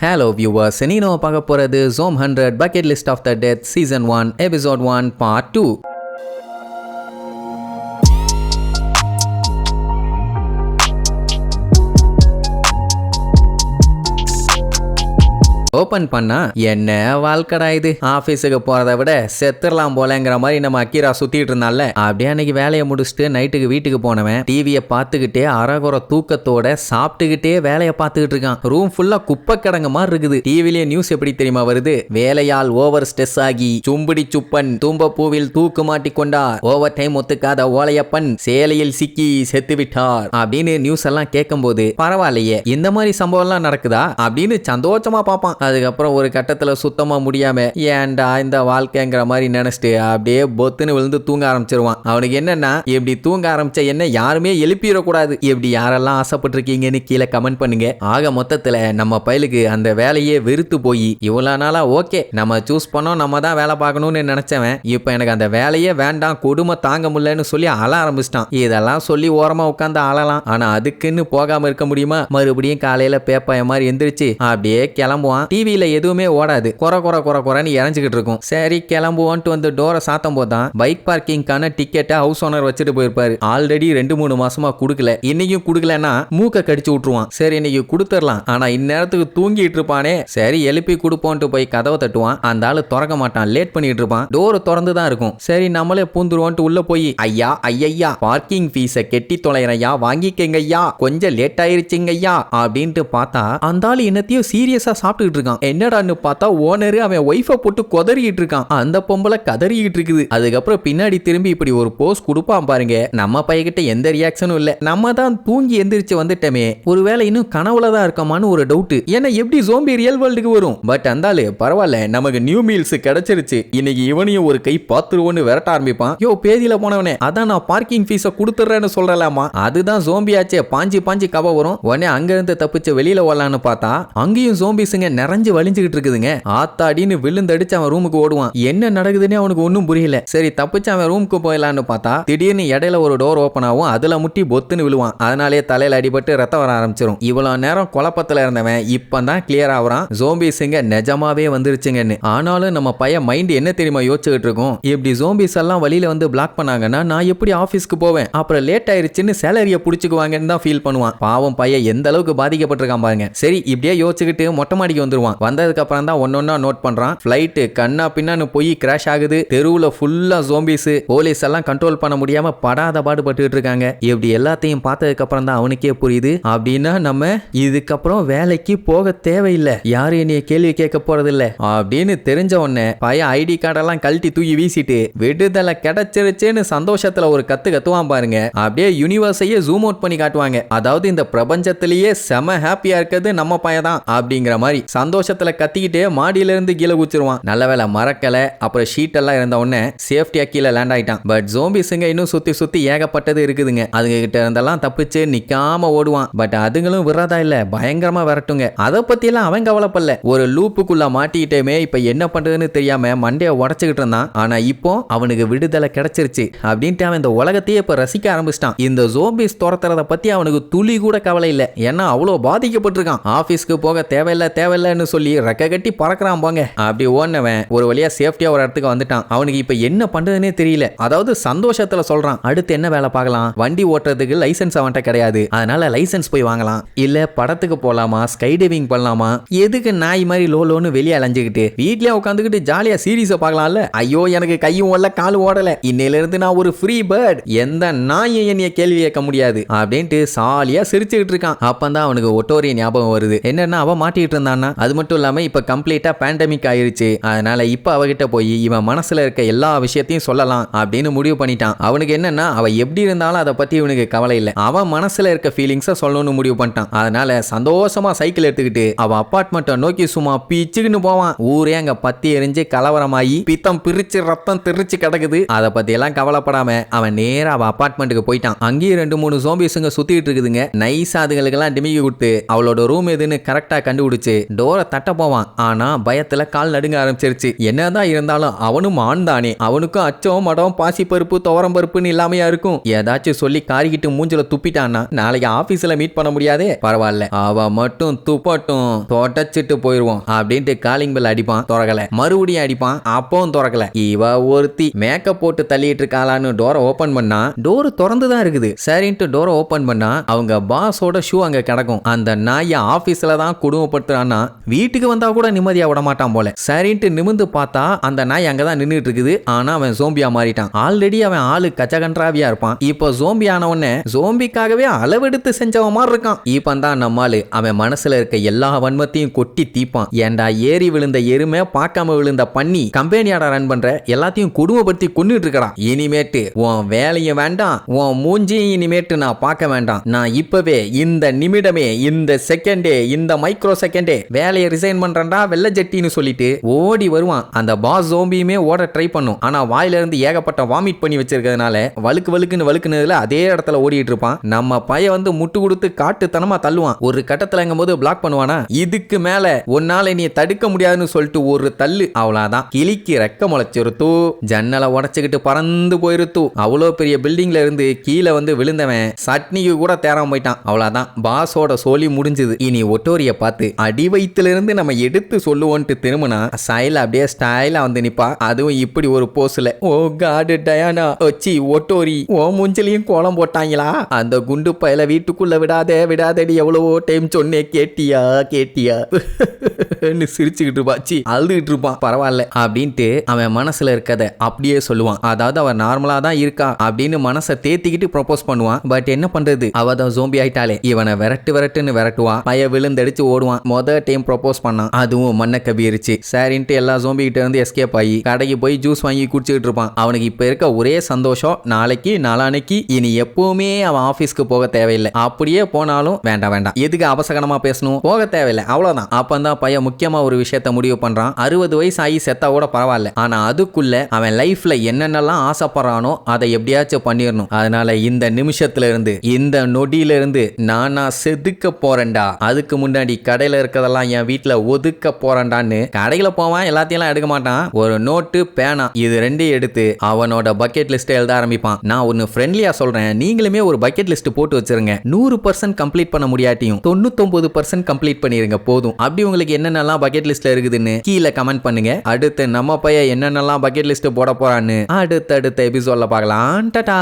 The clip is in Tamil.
Hello viewers, நீ நம்ம பார்க்க போறது Zom 100 Bucket List of the Death Season 1 Episode 1 Part 2. Open பண்ணா என்ன வாழ்க்கடா இது, ஆபீஸுக்கு போறதை விட செத்துடலாம் போலங்கிற மாதிரி நம்ம அக்கீரா சுத்திட்டு இருந்தால. அப்படியே அன்னைக்கு வேலையை முடிச்சுட்டு நைட்டுக்கு வீட்டுக்கு போனவன் டிவியை பார்த்துக்கிட்டே அரகுற தூக்கத்தோட சாப்பிட்டுக்கிட்டே வேலையை பார்த்துக்கிட்டு இருக்கான். ரூம் ஃபுல்லா குப்பை கிடங்க மாதிரி இருக்குது. டிவிலேயே நியூஸ் எப்படி தெரியுமா வருது, வேலையால் ஓவர் ஸ்ட்ரெஸ் ஆகி சும்படி சுப்பன் தும்ப பூவில் தூக்கு மாட்டி கொண்டார், ஓவர் டைம் ஒத்துக்காத ஓலையப்பன் சேலையில் சிக்கி செத்து விட்டார் அப்படின்னு நியூஸ் எல்லாம் கேட்கும் போது பரவாயில்லையே இந்த மாதிரி சம்பவம் எல்லாம் நடக்குதா அப்படின்னு சந்தோஷமா பார்ப்பான். அதுக்கப்புறம் ஒரு கட்டத்துல சுத்தமா முடியாம ஏன்டா இந்த வாழ்க்கைங்கிற மாதிரி நினைச்சிட்டு அப்படியே பொத்துன்னு விழுந்து தூங்க ஆரம்பிச்சிருவான். அவனுக்கு என்னன்னா, இப்படி தூங்க ஆரம்பிச்ச என்ன யாருமே எழுப்பிடக்கூடாது, இப்படி யாரெல்லாம் ஆசைப்பட்டிருக்கீங்கன்னு கீழே கமெண்ட் பண்ணுங்க. ஆக மொத்தத்துல நம்ம பயலுக்கு அந்த வேலையே வெறுத்து போய் இவ்வளவு நாளா ஓகே நம்ம சூஸ் பண்ணோம், நம்ம தான் வேலை பார்க்கணும்னு நினைச்சவன் இப்ப எனக்கு அந்த வேலையே வேண்டாம், கொடுமை தாங்க முடியலன்னு சொல்லி அழ ஆரம்பிச்சிட்டான். இதெல்லாம் சொல்லி ஓரமா உட்காந்து அழலாம், ஆனா அதுக்குன்னு போகாம இருக்க முடியுமா? மறுபடியும் காலையில பேப்பாய மாதிரி எந்திரிச்சு அப்படியே கிளம்புவான். டிவியில எதுவுமே ஓடாது, குறைன்னு இறஞ்சிக்கிட்டு இருக்கும். சரி கிளம்புவோன்ட்டு வந்து டோரை சாத்தும் போதுதான் பைக் பார்க்கிங்கான டிக்கெட்டை ஹவுஸ் ஓனர் வச்சுட்டு போயிருப்பாரு. ஆல்ரெடி 2-3 மாசமா குடுக்கல, இன்னைக்கும் குடுக்கலன்னா மூக்க கடிச்சு விட்டுருவான். சரி இன்னைக்கு கொடுத்துடலாம், ஆனா இந்நேரத்துக்கு தூங்கிட்டு இருப்பானே, சரி எழுப்பி கொடுப்போன்ட்டு போய் கதவை தட்டுவான். அந்த ஆளு திறக்க மாட்டான், லேட் பண்ணிட்டு இருப்பான். டோர் திறந்து தான் இருக்கும். சரி நம்மளே பூந்துருவோன்ட்டு உள்ள போய் ஐயா பார்க்கிங் ஃபீஸை கெட்டி தொலைறையா, வாங்கிக்கங்க ஐயா, கொஞ்சம் லேட் ஆயிருச்சுங்க ஐயா அப்படின்ட்டு பார்த்தா அந்த ஆளு என்னத்தையும் சீரியஸா சாப்பிட்டுட்டு இருக்கான். என்னடான்னு பார்த்தா ஓனரு அவன் ஒய்ஃபை போட்டு கொதறிட்டு இருக்கான். அந்த பொம்பளை கதறிட்டு இருக்குது. அதுக்கப்புறம் பின்னாடி திரும்பி இப்படி ஒரு போஸ் கொடுப்பான் பாருங்க. நம்ம பையகிட்ட எந்த ரியாக்ஷனும் இல்ல. நம்ம தான் தூங்கி எந்திரிச்சு வந்துட்டமே, ஒருவேளை இன்னும் கனவுல தான் இருக்கமான்னு ஒரு டவுட். ஏன்னா எப்படி ஜோம்பி ரியல் வேர்ல்டுக்கு வரும்? பட் அந்தாலு பரவாயில்ல, நமக்கு நியூ மீல்ஸ் கிடைச்சிருச்சு, இன்னைக்கு இவனையும் ஒரு கை பாத்துருவோன்னு விரட்ட ஆரம்பிப்பான். யோ பேதியில போனவனே, அதான் நான் பார்க்கிங் ஃபீஸை கொடுத்துறேன்னு சொல்லலாமா? அதுதான் ஜோம்பி ஆச்சே, பாஞ்சி கவ வரும். உடனே அங்க இருந்து தப்பிச்சு வெளியில வரலான்னு பார்த்தா அங்கேயும் ஜோம்பிஸுங்க நிறைஞ்சு வலிஞ்சுக்கிட்டு இருக்குதுங்க. ஆத்தாடின்னு விழுந்தடிச்சு அவன் ரூமுக்கு ஓடுவான். என்ன நடக்குதுன்னு அவனுக்கு ஒன்னும் புரியல. சரி தப்பிச்சு அவன் ரூமுக்கு போயிடலான்னு பார்த்தா திடீர்னு இடையில ஒரு டோர் ஓபன் ஆகும். அதுல முட்டி பொத்துன்னு விழுவான். அதனாலே தலையில அடிபட்டு ரத்தம் வர ஆரம்பிச்சிடும். இவ்வளவு நேரம் குழப்பத்துல இருந்தவன் இப்பதான் கிளியர் ஆகுறான், ஜோம்பிஸுங்க நிஜமாவே வந்துருச்சுங்கன்னு. ஆனாலும் நம்ம பையன் மைண்ட் என்ன தெரியுமா யோசிச்சுக்கிட்டு இருக்கும், இப்படி ஜோம்பிஸ் எல்லாம் வழியில வந்து பிளாக் பண்ணாங்கன்னா நான் எப்படி ஆபீஸ்க்கு போவேன், அப்புறம் லேட் ஆயிருச்சுன்னு சேலரியை புடிச்சுக்குவாங்கன்னு தான் ஃபீல் பண்ணுவான். பாவம் பையன் எந்த அளவுக்கு பாதிக்கப்பட்டிருக்கான் பாருங்க. சரி இப்படியே யோசிச்சுக்கிட்டு மொட்டை மாடிக்கு வந்துருவான். வந்ததுக்கு அப்புறம் தான் ஒன்னொன்னா நோட் பண்றான், ஃப்ளைட் கண்ணா பின்னான்னு போய் கிராஷ் ஆகுது, தெருவுல ஃபுல்லா ஜோம்பிஸ், போலீஸ் எல்லாம் கண்ட்ரோல் பண்ண முடியாம படாத பாடுபட்டு இருக்காங்க. இப்படி எல்லாத்தையும் பார்த்ததுக்கு அப்புறம் தான் அவனுக்கே புரியுது, அப்படின்னா நம்ம இதுக்கப்புறம் வேலைக்கு போக தேவையில்லை, யாரும் என்னைய கேள்வி கேட்க போறது இல்ல அப்படின்னு தெரிஞ்ச உடனே பையன் ஐடி கார்டெல்லாம் கழட்டி தூக்கி வீசிட்டு விடுதலை கிடைச்சிருச்சுன்னு சந்தோஷத்துல ஒரு கத்துவான் பாருங்க. அப்படியே யூனிவர்ஸையே ஜூம் அவுட் பண்ணி காட்டுவாங்க. அதாவது இந்த பிரபஞ்சத்திலேயே செம ஹாப்பியா இருக்கிறது நம்ம பையன் தான் அப்படிங்கிற மாதிரி சந்தோஷத்துல கத்திக்கிட்டே மாடியில இருந்து கீழே குச்சிருவான். நல்ல வேலை மறக்கல, அப்புறம் ஷீட் எல்லாம் இருந்த உடனே சேஃப்டியா கீழே லேண்ட் ஆயிட்டான். பட் ஜோம்பிஸுங்க இன்னும் சுத்தி ஏகப்பட்டது இருக்குதுங்க. அதுங்க கிட்ட இருந்தெல்லாம் தப்பிச்சு நிக்காம ஓடுவான். பட் அதுங்களும் விடுறதா இல்ல, பயங்கரமா விரட்டுங்க. அதை பத்தி எல்லாம் அவன் கவலைப்படல. ஒரு லூப்புக்குள்ள மாட்டிக்கிட்டேமே, இப்ப என்ன பண்றதுன்னு தெரியாம மண்டைய உடச்சுக்கிட்டு இருந்தான். ஆனா இப்போ அவனுக்கு விடுதலை கிடைச்சிருச்சு அப்படின்ட்டு அவன் இந்த உலகத்தையே இப்ப ரசிக்க ஆரம்பிச்சிட்டான். இந்த ஜோம்பிஸ் துரத்துறத பத்தி அவனுக்கு துளி கூட கவலை இல்ல, ஏன்னா அவ்வளவு பாதிக்கப்பட்டிருக்கான். ஆபீஸ்க்கு போக தேவையில்லைன்னு சொல்லி ரெக்க கட்டி பறக்கிறான் போங்க. அப்படி ஓடினவன் ஒரு வழியா சேஃப்டியா ஒரு இடத்துக்கு வந்துட்டான். அவனுக்கு இப்ப என்ன பண்றதுன்னே தெரியல. அதாவது சந்தோஷத்துல சொல்றான், அடுத்து என்ன வேலை பார்க்கலாம், வண்டி ஓட்டுறதுக்கு லைசன்ஸ் அவன்கிட்ட கிடையாது, அதனால லைசன்ஸ் போய் வாங்கலாம், இல்ல படத்துக்கு போலாமா, ஸ்கை டைவிங் பண்ணலாமா, எதுக்கு நாய் மாதிரி லோன்னு வெளியே அலைஞ்சுக்கிட்டு வீட்லயே உட்காந்துக்கிட்டு ஜாலியா சீரீஸ பார்க்கலாம்ல. ஐயோ எனக்கு கையும் ஓடல காலும் ஓடல, இன்னையில இருந்து நான் ஒரு ஃப்ரீ பேர்ட், எந்த நாயும் என்னைய கேள்வி கேட்க முடியாது அப்படின்ட்டு சாலியா சிரிச்சுக்கிட்டு இருக்கான். அப்பதான் அவனுக்கு ஒட்டோரிய ஞாபகம் வருது. என்னன்னா அவன் மாட்டிட்டு இருந்தான்னா, அது மட்டும் இல்லாம இப்ப கம்ப்ளீட்டா பேண்டமிக் ஆயிருச்சு, அதனால இப்ப அவகிட்ட போய் இவன் மனசுல இருக்க எல்லா விஷயத்தையும் சொல்லலாம் அப்படின்னு முடிவு பண்ணிட்டான். அவனுக்கு என்னன்னா அவ எப்படி இருந்தாலும் அதை பத்தி இவனுக்கு கவலை இல்லை, அவன் மனசுல இருக்க ஃபீலிங்ஸை சொல்லணும்னு முடிவு பண்ணிட்டான். அதனால சந்தோஷமா சைக்கிள் எடுத்துக்கிட்டு அவ அப்பார்ட்மெண்ட்டை நோக்கி சும்மா பீச்சுக்குன்னு போவான். ஊரே அங்க பத்தி எரிஞ்சு கலவரமாயி பித்தம் பிரிச்சு ரத்தம் தெரிச்சு கிடக்குது. அதை பத்தி எல்லாம் கவலைப்படாம அவன் நேரா அவ அப்பார்ட்மெண்ட்டுக்கு போயிட்டான். அங்கேயும் 2-3 ஜோம்பிஸுங்க சுத்திட்டு இருக்குதுங்க. நைஸா அதுகளுக்கெல்லாம் டிமிக்கி கொடுத்து அவளோட ரூம் எதுன்னு கரெக்டா கண்டுபிடிச்சு டோரை தட்ட போவான். ஆனா பயத்துல கால் நடுங்க ஆரம்பிச்சிருச்சு. என்னதான் இருந்தாலும் அவனும் ஆண் தானே, அவனுக்கும் அச்சம் மடம் பாசி பருப்பு துவரம் பருப்புன்னு இல்லாமையா இருக்கும். ஏதாச்சும் சொல்லி காரிக்கிட்டு மூஞ்சில துப்பிட்டான்னா நாளைக்கு ஆபீஸ்ல மீட் பண்ண முடியாதே. பரவாயில்ல, அவ மட்டும் துப்பட்டும், தொடச்சிட்டு போயிருவோம் அப்படின்ட்டு காலிங் பெல் அடிப்பான். திறக்கல. மறுபடியும் அடிப்பான். அப்பவும் திறக்கல. இவ ஒருத்தி மேக்கப் போட்டு தள்ளிட்டு இருக்காளான்னு டோரை ஓபன் பண்ணா டோர் திறந்துதான் இருக்குது. சரின்ட்டு டோரை ஓபன் பண்ணா அவங்க பாஸோட ஷூ அங்க கிடக்கும். அந்த நாயை ஆபீஸ்ல தான் குடும்பப்படுத்துறான்னா வீட்டுக்கு வந்தா கூட நிம்மதியா விட மாட்டான் போல. சரின்ட்டு நிமிந்து பார்த்தா அந்த நாய் அங்கதான் நின்றுட்டு இருக்குது. ஆனா அவன் ஜோம்பியா மாறிட்டான். ஆல்ரெடி அவன் ஆளு கச்சகன்றாவியா இருப்பான். இப்போ ஜோம்பி ஆனவனே ஜோம்பிக்காகவே அளவெடுத்து செஞ்சவன் மாதிரி இருக்கான். இப்போ தான் நம்மாலு அவன் மனசுல இருக்க எல்லா வன்மத்தையும் கொட்டி தீப்பான். ஏண்டா ஏறி விழுந்த எருமை, பார்க்காம விழுந்த பண்ணி, கம்பெனியாட ரன் பண்ற எல்லாத்தையும் குடும்பப்படுத்தி கொண்டுட்டு இருக்கடா. இனிமேட்டு உன் வேலையும் வேண்டாம், உன் மூஞ்சியும் இனிமேட்டு நான் பார்க்க வேண்டாம். நான் இப்பவே இந்த நிமிடமே, இந்த செகண்டே, இந்த மைக்ரோ செகண்டே வேலையை ரிசைன் பண்றேன்டா வெள்ள ஜட்டின்னு சொல்லிட்டு ஓடி வருவான். அந்த பாஸ் ஜோம்பியுமே ஓட ட்ரை பண்ணும். ஆனா வாயில இருந்து ஏகப்பட்ட வாமிட் பண்ணி வச்சிருக்கிறதுனால வழுக்குனதுல அதே இடத்துல ஓடிட்டு இருப்பான். நம்ம பையன் வந்து முட்டு கொடுத்து காட்டுத்தனமா தள்ளுவான். ஒரு கட்டத்துல போது பிளாக் பண்ணுவானா, இதுக்கு மேல உன்னால நீ தடுக்க முடியாதுன்னு சொல்லிட்டு ஒரு தள்ளு, அவ்வளவுதான். கிளிக்கு ரெக்க முளைச்சிருத்து, ஜன்னலை உடைச்சுக்கிட்டு பறந்து போயிருத்து. அவ்வளோ பெரிய பில்டிங்ல இருந்து கீழே வந்து விழுந்தவன் சட்னிக்கு கூட தேராம போயிட்டான். அவ்வளவுதான், பாஸோட சோலி முடிஞ்சது. இனி ஒட்டோரிய பார்த்து அடி வயித்துல இருந்து நம்ம எடுத்து சொல்லுவோன்ட்டு திரும்பினா சைல அப்படியே ஸ்டைலா வந்து நிப்பா. அதுவும் இப்படி ஒரு போஸ்ல. ஓ காடு டயானா வச்சி ஒட்டோரி ஓ மூஞ்சிலையும் கோலம் போட்டாங்களா? அந்த குண்டு பயல வீட்டுக்குள்ள விடாதடி எவ்வளவோ டைம் சொன்னே, கேட்டியா சிரிச்சுக்கிட்டு இருப்பாச்சு, அழுதுகிட்டு இருப்பான். பரவாயில்ல அப்படின்ட்டு அவன் மனசுல இருக்கத அப்படியே சொல்லுவான். அதாவது அவ நார்மலா தான் இருக்கா அப்படின்னு மனசை தேத்திக்கிட்டு ப்ரொபோஸ் பண்ணுவான். பட் என்ன பண்றது, அவ தான் ஜோம்பி ஆயிட்டாலே. இவனை விரட்டுன்னு விரட்டுவான். பைய விழுந்தடிச்சு ஓடுவான். மொதல் டைம் ப்ரொபோஸ் பண்ணான், அதுவும் மண்ணை கவியிருச்சு. சரின்ட்டு எல்லா ஜோம்பி கிட்ட இருந்து எஸ்கேப் ஆகி கடைக்கு போய் ஜூஸ் வாங்கி குடிச்சுக்கிட்டு இருப்பான். அவனுக்கு இப்ப இருக்க ஒரே சந்தோஷம், நாளானைக்கு இனி எப்பவுமே அவன் ஆபீஸ்க்கு போக தேவையில்லை. அப்படியே போனாலும் வேண்டாம், எதுக்கு அவசகனமா பேசணும், போக தேவையில்லை, அவ்வளவுதான். அப்பந்தான் பையன் முக்கியமா ஒரு விஷயத்த முடிவு பண்றான். 60 வயசு ஆகி செத்தா கூட பரவாயில்ல, ஆனா அதுக்குள்ள அவன் லைஃப்ல என்னென்னலாம் ஆசைப்படுறானோ அதை எப்படியாச்சும் பண்ணிடணும். அதனால இந்த நிமிஷத்துல இருந்து, இந்த நொடியில இருந்து நானா செதுக்க போறேன்டா. அதுக்கு முன்னாடி கடையில இருக்கதெல்லாம் என் வீட்டுல ஒதுக்க போறேன்டான்னு கடையில போவான். எல்லாத்தையும் எடுக்க மாட்டான். ஒரு நோட்டு, பேனா, இது ரெண்டையும் எடுத்து அவனோட பக்கெட் லிஸ்ட் எழுத ஆரம்பிப்பான். நான் ஒன்னு ஃப்ரெண்ட்லியா சொல்றேன், நீங்களுமே ஒரு பக்கெட் லிஸ்ட் போட்டு வச்சிருங்க. 100% கம்ப்ளீட் பண்ண முடியாட்டியும் 99% கம்ப்ளீட் பண்ணிருங்க போதும். அப்படி உங்களுக்கு என்னென்னலாம் பக்கெட் லிஸ்ட்ல இருக்குதுன்னு கீழே கமெண்ட் பண்ணுங்க. அடுத்து நம்ம பையன் என்னென்னலாம் பக்கெட் லிஸ்ட் போட போறான்னு அடுத்த எபிசோட்ல பார்க்கலாம். டாடா.